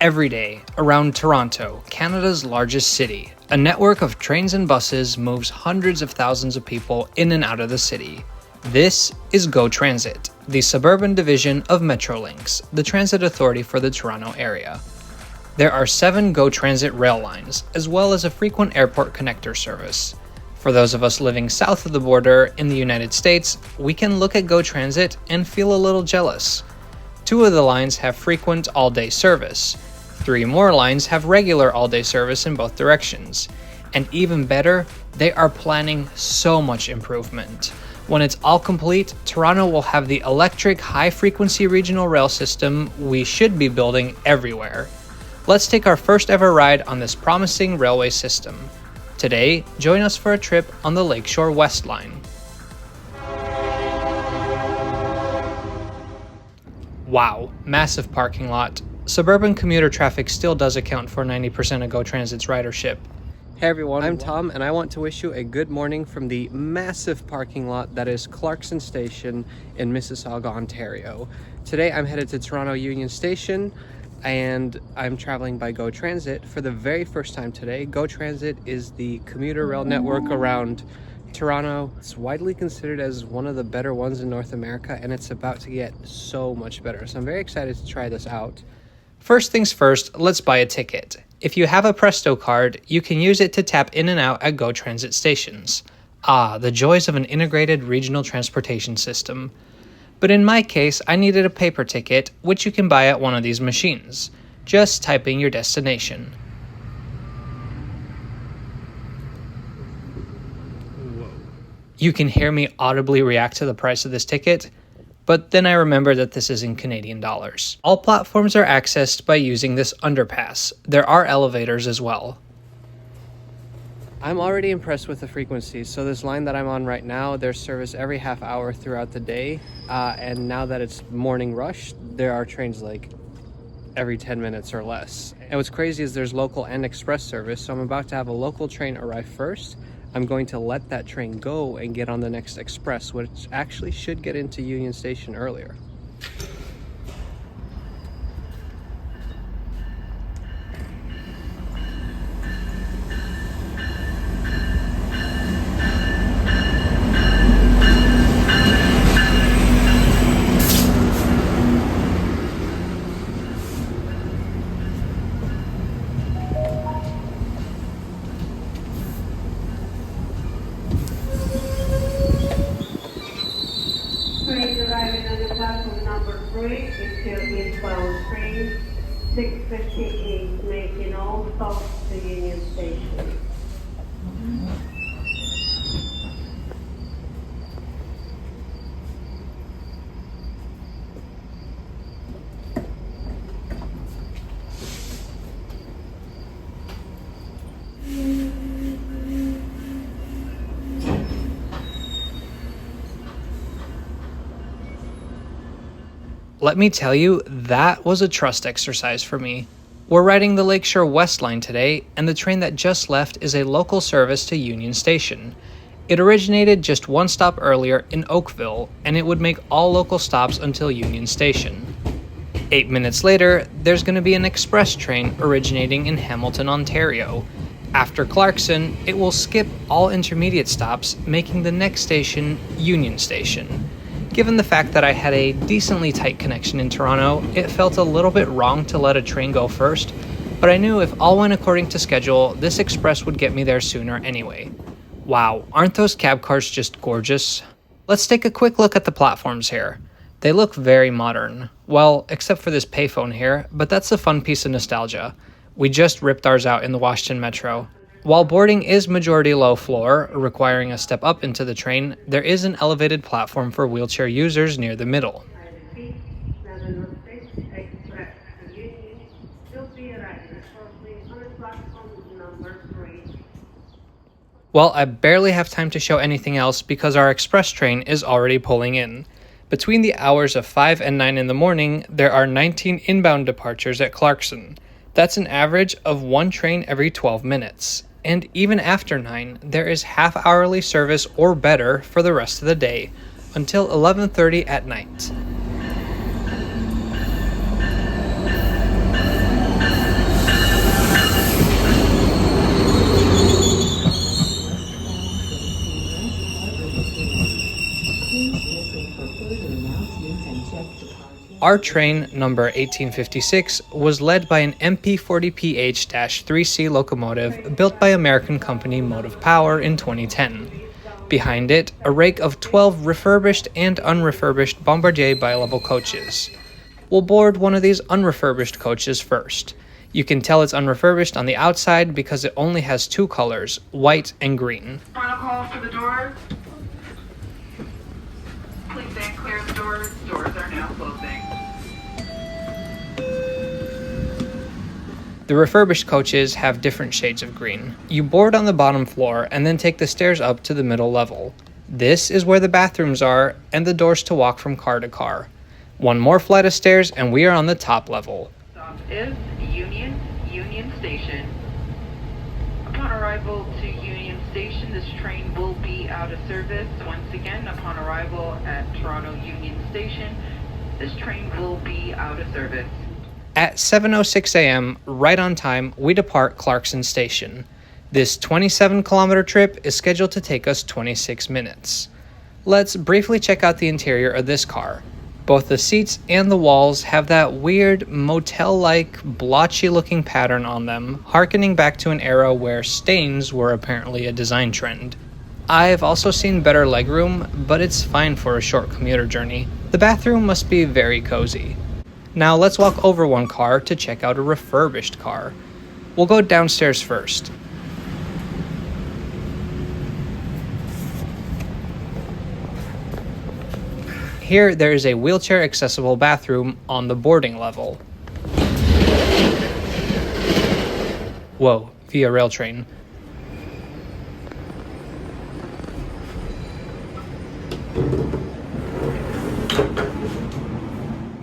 Every day, around Toronto, Canada's largest city, a network of trains and buses moves hundreds of thousands of people in and out of the city. This is GO Transit, the suburban division of Metrolinx, the transit authority for the Toronto area. There are 7 GO Transit rail lines, as well as a frequent airport connector service. For those of us living south of the border in the United States, we can look at GO Transit and feel a little jealous. 2 of the lines have frequent all-day service. 3 more lines have regular all-day service in both directions. And even better, they are planning so much improvement. When it's all complete, Toronto will have the electric high-frequency regional rail system we should be building everywhere. Let's take our first ever ride on this promising railway system. Today, join us for a trip on the Lakeshore West Line. Wow, massive parking lot. Suburban commuter traffic still does account for 90% of GO Transit's ridership. Hey everyone, I'm Tom and I want to wish you a good morning from the massive parking lot that is Clarkson Station in Mississauga, Ontario. Today I'm headed to Toronto Union Station and I'm traveling by GO Transit for the very first time today. GO Transit is the commuter rail network around Toronto. It's widely considered as one of the better ones in North America, and it's about to get so much better. So I'm very excited to try this out. First things first, let's buy a ticket. If you have a Presto card, you can use it to tap in and out at GO Transit stations. Ah, the joys of an integrated regional transportation system. But in my case, I needed a paper ticket, which you can buy at one of these machines. Just type in your destination. You can hear me audibly react to the price of this ticket, but then I remember that this is in Canadian dollars. All platforms are accessed by using this underpass. There are elevators as well. I'm already impressed with the frequency. So this line that I'm on right now, there's service every half hour throughout the day. And now that it's morning rush, there are trains like every 10 minutes or less. And what's crazy is there's local and express service. So I'm about to have a local train arrive first. I'm going to let that train go and get on the next express, which actually should get into Union Station earlier. Arriving on the platform number 3, it's your eastbound train 658, making all stops to Union Station. Let me tell you, that was a trust exercise for me. We're riding the Lakeshore West Line today, and the train that just left is a local service to Union Station. It originated just one stop earlier in Oakville, and it would make all local stops until Union Station. 8 minutes later, there's going to be an express train originating in Hamilton, Ontario. After Clarkson, it will skip all intermediate stops, making the next station Union Station. Given the fact that I had a decently tight connection in Toronto, it felt a little bit wrong to let a train go first, but I knew if all went according to schedule, this express would get me there sooner anyway. Wow, aren't those cab cars just gorgeous? Let's take a quick look at the platforms here. They look very modern. Well, except for this payphone here, but that's a fun piece of nostalgia. We just ripped ours out in the Washington Metro. While boarding is majority low floor, requiring a step up into the train, there is an elevated platform for wheelchair users near the middle. Well, I barely have time to show anything else because our express train is already pulling in. Between the hours of 5 and 9 in the morning, there are 19 inbound departures at Clarkson. That's an average of 1 train every 12 minutes. And even after 9, there is half-hourly service or better for the rest of the day, until 11:30 at night. Our train, number 1856, was led by an MP40PH-3C locomotive built by American company Motive Power in 2010. Behind it, a rake of 12 refurbished and unrefurbished Bombardier bi-level coaches. We'll board one of these unrefurbished coaches first. You can tell it's unrefurbished on the outside because it only has two colors, white and green. Final call for the doors. Please stand clear of the doors. Doors are now closing. The refurbished coaches have different shades of green. You board on the bottom floor and then take the stairs up to the middle level. This is where the bathrooms are and the doors to walk from car to car. One more flight of stairs and we are on the top level. Stop is Union Station. Upon arrival to Union Station, this train will be out of service. Once again, upon arrival at Toronto Union Station, this train will be out of service. At 7:06 a.m., right on time, we depart Clarkson Station. This 27-kilometer trip is scheduled to take us 26 minutes. Let's briefly check out the interior of this car. Both the seats and the walls have that weird motel-like blotchy-looking pattern on them, harkening back to an era where stains were apparently a design trend. I've also seen better legroom, but it's fine for a short commuter journey. The bathroom must be very cozy. Now let's walk over one car to check out a refurbished car. We'll go downstairs first. Here, there is a wheelchair-accessible bathroom on the boarding level. Whoa, via rail train.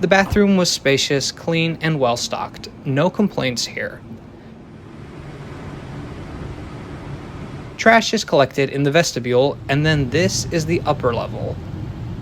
The bathroom was spacious, clean, and well-stocked. No complaints here. Trash is collected in the vestibule, and then this is the upper level.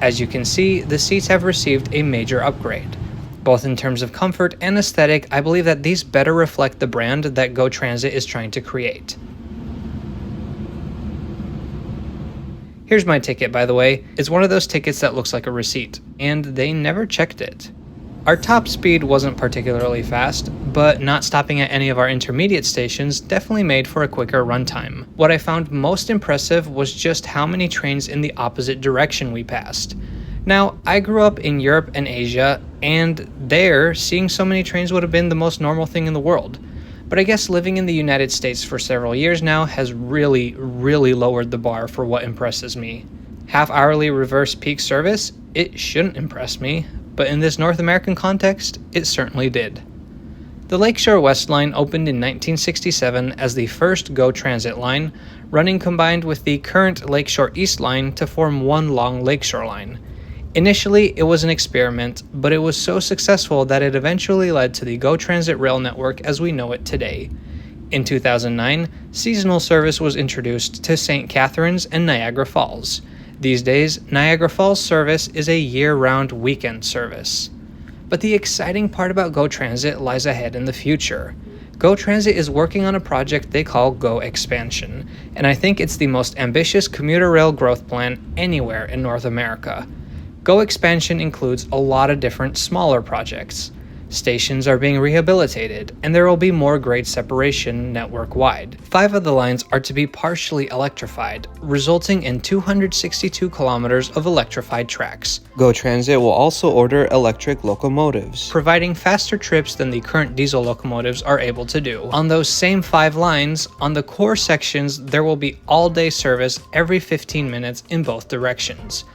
As you can see, the seats have received a major upgrade. Both in terms of comfort and aesthetic, I believe that these better reflect the brand that GO Transit is trying to create. Here's my ticket, by the way. It's one of those tickets that looks like a receipt, and they never checked it. Our top speed wasn't particularly fast, but not stopping at any of our intermediate stations definitely made for a quicker runtime. What I found most impressive was just how many trains in the opposite direction we passed. Now, I grew up in Europe and Asia, and there, seeing so many trains would have been the most normal thing in the world. But I guess living in the United States for several years now has really lowered the bar for what impresses me. Half-hourly reverse peak service? It shouldn't impress me, but in this North American context, it certainly did. The Lakeshore West Line opened in 1967 as the first GO Transit line, running combined with the current Lakeshore East Line to form one long Lakeshore line. Initially, it was an experiment, but it was so successful that it eventually led to the GO Transit rail network as we know it today. In 2009, seasonal service was introduced to St. Catharines and Niagara Falls. These days, Niagara Falls service is a year-round weekend service. But the exciting part about GO Transit lies ahead in the future. GO Transit is working on a project they call GO Expansion, and I think it's the most ambitious commuter rail growth plan anywhere in North America. GO Expansion includes a lot of different smaller projects. Stations are being rehabilitated, and there will be more grade separation network-wide. 5 of the lines are to be partially electrified, resulting in 262 kilometers of electrified tracks. GO Transit will also order electric locomotives, providing faster trips than the current diesel locomotives are able to do. On those same 5 lines, on the core sections, there will be all-day service every 15 minutes in both directions,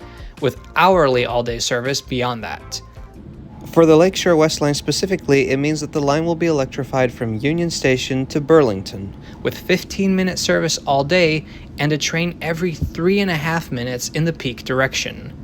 with hourly all-day service beyond that. For the Lakeshore West Line specifically, it means that the line will be electrified from Union Station to Burlington, with 15-minute service all day and a train every 3.5 minutes in the peak direction.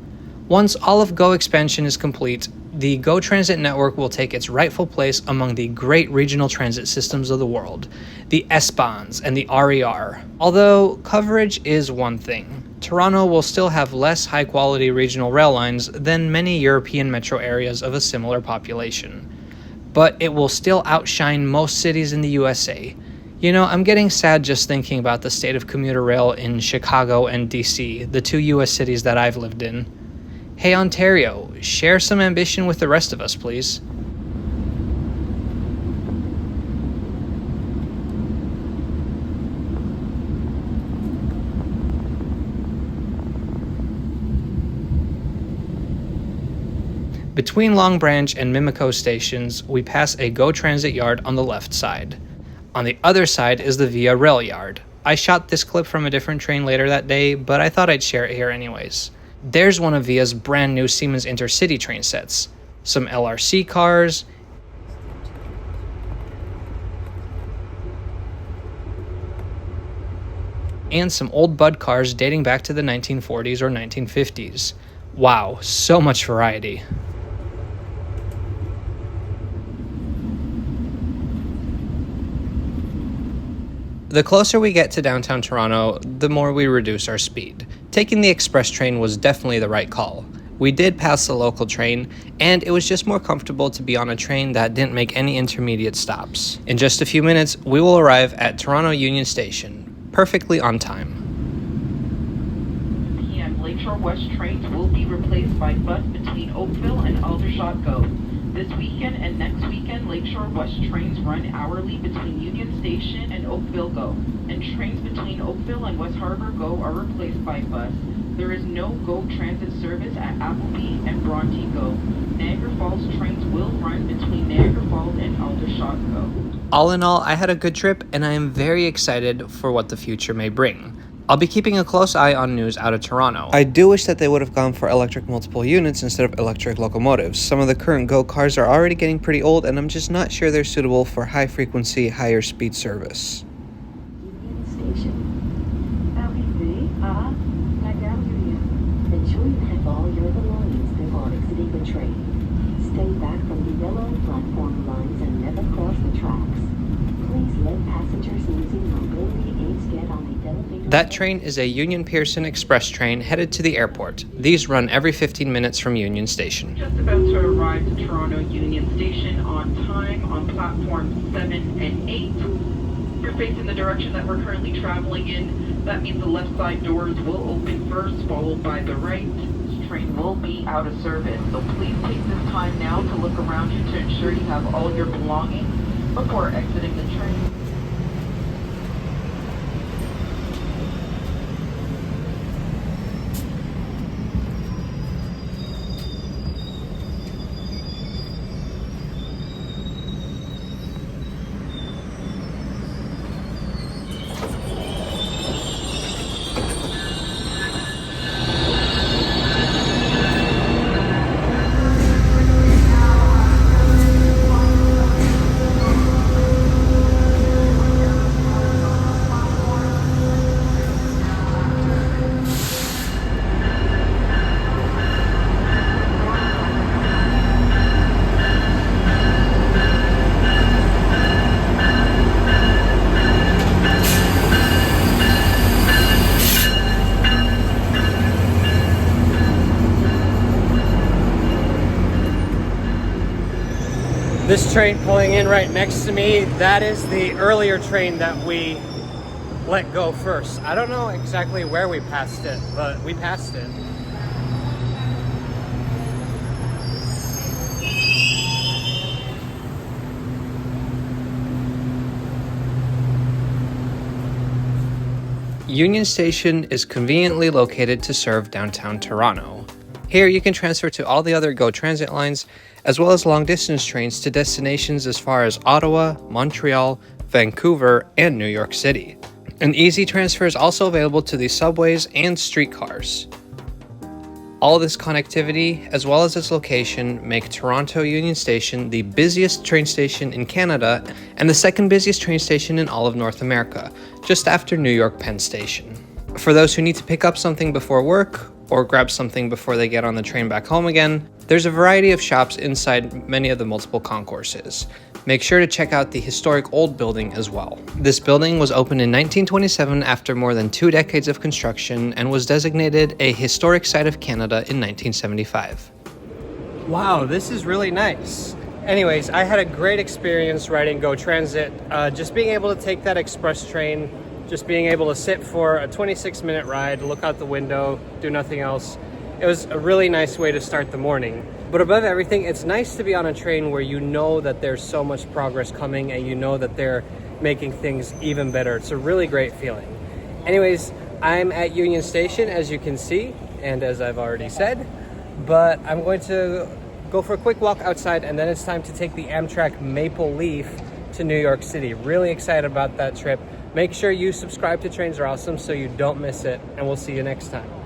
Once all of GO Expansion is complete, the GO Transit network will take its rightful place among the great regional transit systems of the world, the S-Bahns and the RER. Although coverage is one thing, Toronto will still have less high-quality regional rail lines than many European metro areas of a similar population. But it will still outshine most cities in the USA. You know, I'm getting sad just thinking about the state of commuter rail in Chicago and DC, the 2 US cities that I've lived in. Hey Ontario, share some ambition with the rest of us, please. Between Long Branch and Mimico stations, we pass a GO Transit yard on the left side. On the other side is the Via Rail yard. I shot this clip from a different train later that day, but I thought I'd share it here anyways. There's one of Via's brand new Siemens Intercity train sets, some LRC cars, and some old Bud cars dating back to the 1940s or 1950s. Wow, so much variety. The closer we get to downtown Toronto, the more we reduce our speed. Taking the express train was definitely the right call. We did pass the local train, and it was just more comfortable to be on a train that didn't make any intermediate stops. In just a few minutes, we will arrive at Toronto Union Station, perfectly on time. PM Lakeshore West trains will be replaced by bus between Oakville and Aldershot GO. This weekend and next weekend, Lakeshore West trains run hourly between Union Station and Oakville GO, and trains between Oakville and West Harbour GO are replaced by bus. There is no GO transit service at Appleby and Bronte GO. Niagara Falls trains will run between Niagara Falls and Aldershot GO. All in all, I had a good trip, and I am very excited for what the future may bring. I'll be keeping a close eye on news out of Toronto. I do wish that they would have gone for electric multiple units instead of electric locomotives. Some of the current GO cars are already getting pretty old, and I'm just not sure they're suitable for high frequency, higher speed service. Union Station. Arrivez à la gare Union. Ensure you have all your belongings before exiting the train. Stay back from the yellow platform lines and never cross the tracks. Please let passengers using mobility aids get on the elevator. That train is a Union Pearson Express train headed to the airport. These run every 15 minutes from Union Station. Just about to arrive to Toronto Union Station on time on platforms 7 and 8. You're facing the direction that we're currently traveling in. That means the left side doors will open first, followed by the right. This train will be out of service, so please take this time now to look around you to ensure you have all your belongings before exiting the train. This train pulling in right next to me, that is the earlier train that we let go first. I don't know exactly where we passed it, but we passed it. Union Station is conveniently located to serve downtown Toronto. Here you can transfer to all the other GO Transit lines, as well as long-distance trains to destinations as far as Ottawa, Montreal, Vancouver, and New York City. An easy transfer is also available to the subways and streetcars. All this connectivity, as well as its location, make Toronto Union Station the busiest train station in Canada and the second busiest train station in all of North America, just after New York Penn Station. For those who need to pick up something before work, or grab something before they get on the train back home again, there's a variety of shops inside many of the multiple concourses. Make sure to check out the historic old building as well. This building was opened in 1927 after more than 2 decades of construction and was designated a Historic Site of Canada in 1975. Wow, this is really nice. Anyways, I had a great experience riding GO Transit. Just being able to take that express train, just being able to sit for a 26-minute ride, look out the window, do nothing else. It was a really nice way to start the morning. But above everything, it's nice to be on a train where you know that there's so much progress coming and you know that they're making things even better. It's a really great feeling. Anyways, I'm at Union Station, as you can see, and as I've already said, but I'm going to go for a quick walk outside, and then it's time to take the Amtrak Maple Leaf to New York City. Really excited about that trip. Make sure you subscribe to Trains Are Awesome so you don't miss it, and we'll see you next time.